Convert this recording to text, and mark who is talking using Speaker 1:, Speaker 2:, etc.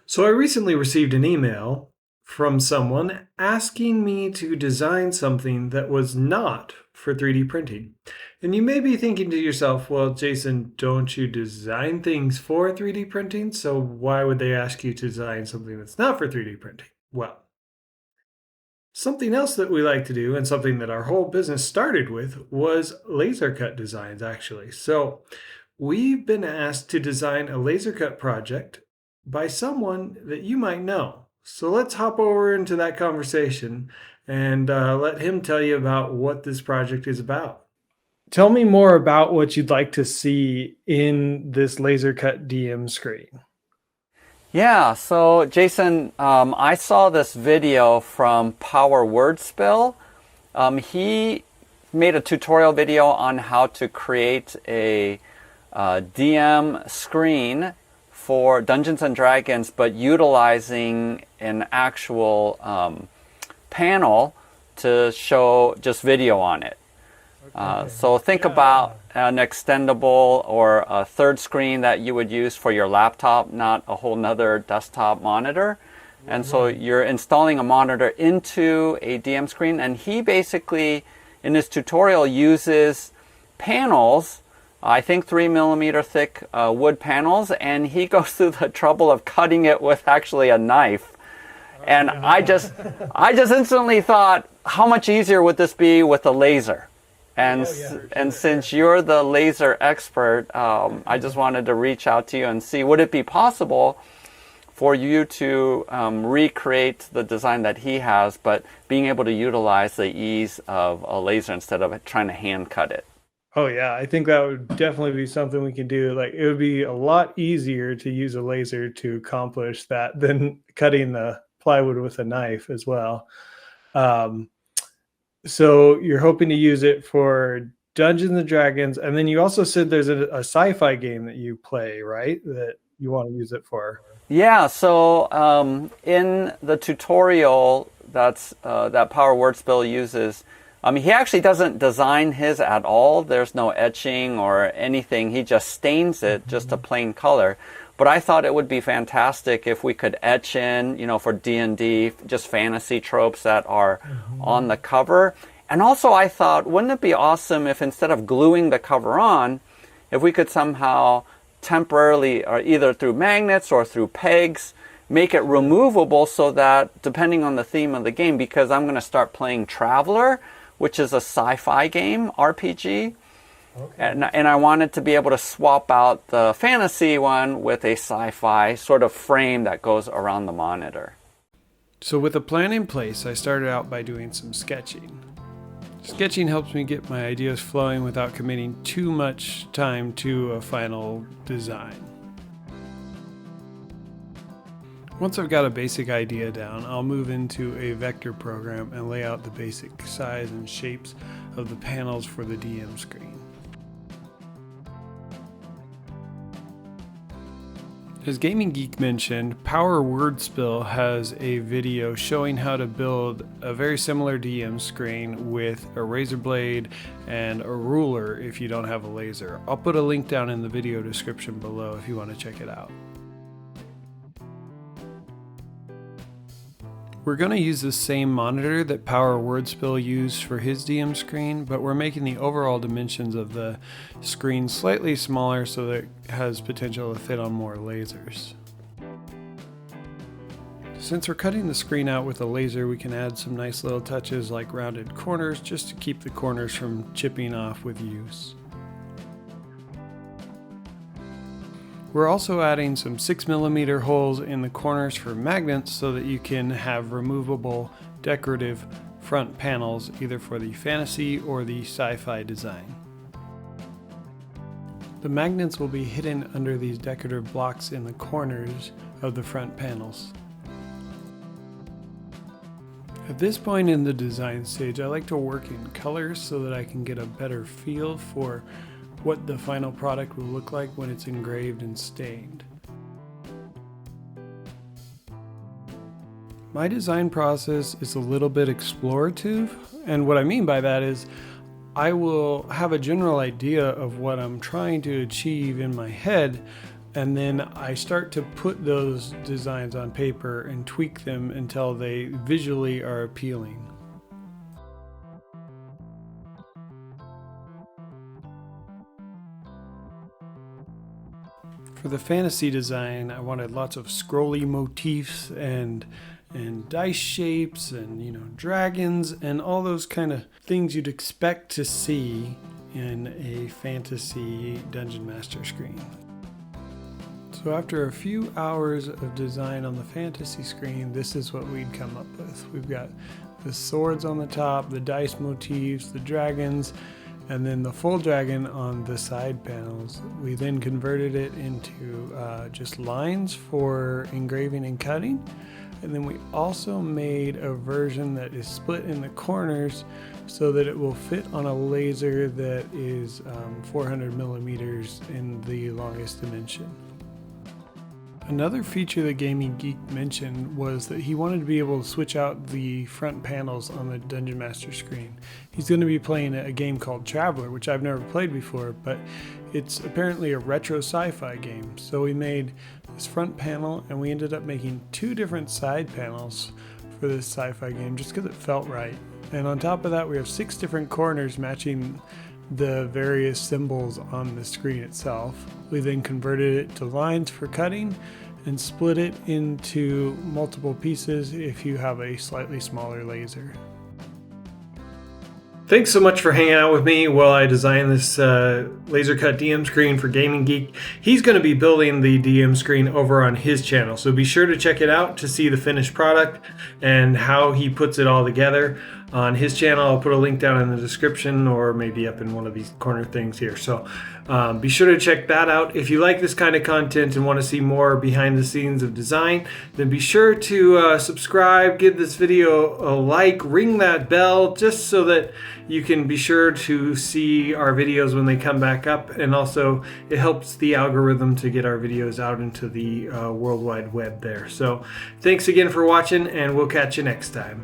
Speaker 1: So I recently received an email from someone asking me to design something that was not for 3D printing. And you may be thinking to yourself, well, Jason, don't you design things for 3D printing? So why would they ask you to design something that's not for 3D printing? Well, something else that we like to do and something that our whole business started with was laser cut designs, actually. So we've been asked to design a laser cut project by someone that you might know. So let's hop over into that conversation and let him tell you about what this project is about. Tell me more about what you'd like to see in this laser cut DM screen.
Speaker 2: Yeah, so Jason, I saw this video from Power Word Spill. He made a tutorial video on how to create a DM screen for Dungeons and Dragons, but utilizing an actual panel to show just video on it. So think about an extendable or a third screen that you would use for your laptop, not a whole nother desktop monitor. And so you're installing a monitor into a DM screen, and he basically, in his tutorial, uses panels, I think 3mm thick wood panels, and he goes through the trouble of cutting it with actually a knife. And I just instantly thought, how much easier would this be with a laser? And since you're the laser expert, I just wanted to reach out to you and see, would it be possible for you to recreate the design that he has, but being able to utilize the ease of a laser instead of trying to hand cut it?
Speaker 1: Oh yeah, I think that would definitely be something we can do. Like it would be a lot easier to use a laser to accomplish that than cutting the plywood with a knife as well. So you're hoping to use it for Dungeons and Dragons, and then you also said there's a sci-fi game that you play, right? That you want to use it for.
Speaker 2: Yeah, so in the tutorial that Power Word Spill uses, he actually doesn't design his at all. There's no etching or anything. He just stains it just a plain color. But I thought it would be fantastic if we could etch in, for D&D, just fantasy tropes that are on the cover. And also I thought, wouldn't it be awesome if instead of gluing the cover on, if we could somehow temporarily, or either through magnets or through pegs, make it removable so that, depending on the theme of the game, because I'm going to start playing Traveler, which is a sci-fi game, RPG, and I wanted to be able to swap out the fantasy one with a sci-fi sort of frame that goes around the monitor.
Speaker 1: So with a plan in place, I started out by doing some sketching. Sketching helps me get my ideas flowing without committing too much time to a final design. Once I've got a basic idea down, I'll move into a vector program and lay out the basic size and shapes of the panels for the DM screen. As GamingGeek mentioned, Power Word Spill has a video showing how to build a very similar DM screen with a razor blade and a ruler if you don't have a laser. I'll put a link down in the video description below if you want to check it out. We're going to use the same monitor that Power Word Spill used for his DM screen, but we're making the overall dimensions of the screen slightly smaller so that it has potential to fit on more lasers. Since we're cutting the screen out with a laser, we can add some nice little touches like rounded corners just to keep the corners from chipping off with use. We're also adding some 6mm holes in the corners for magnets so that you can have removable decorative front panels either for the fantasy or the sci-fi design. The magnets will be hidden under these decorative blocks in the corners of the front panels. At this point in the design stage, I like to work in colors so that I can get a better feel for what the final product will look like when it's engraved and stained. My design process is a little bit explorative, and what I mean by that is I will have a general idea of what I'm trying to achieve in my head, and then I start to put those designs on paper and tweak them until they visually are appealing. For the fantasy design, I wanted lots of scrolly motifs and dice shapes and dragons and all those kind of things you'd expect to see in a fantasy Dungeon Master screen. So after a few hours of design on the fantasy screen, this is what we'd come up with. We've got the swords on the top, the dice motifs, the dragons, and then the full dragon on the side panels. We then converted it into just lines for engraving and cutting. And then we also made a version that is split in the corners so that it will fit on a laser that is 400 millimeters in the longest dimension. Another feature that GamingGeek mentioned was that he wanted to be able to switch out the front panels on the Dungeon Master screen. He's going to be playing a game called Traveler, which I've never played before, but it's apparently a retro sci-fi game. So we made this front panel, and we ended up making 2 different side panels for this sci-fi game just because it felt right. And on top of that, we have 6 different corners matching the various symbols on the screen itself. We then converted it to lines for cutting and split it into multiple pieces if you have a slightly smaller laser. Thanks so much for hanging out with me while I design this laser cut DM screen for GamingGeek. He's going to be building the DM screen over on his channel, so be sure to check it out to see the finished product and how he puts it all together. On his channel, I'll put a link down in the description or maybe up in one of these corner things here. So be sure to check that out. If you like this kind of content and want to see more behind the scenes of design, then be sure to subscribe, give this video a like, ring that bell just so that you can be sure to see our videos when they come back up. And also it helps the algorithm to get our videos out into the World Wide Web there. So thanks again for watching, and we'll catch you next time.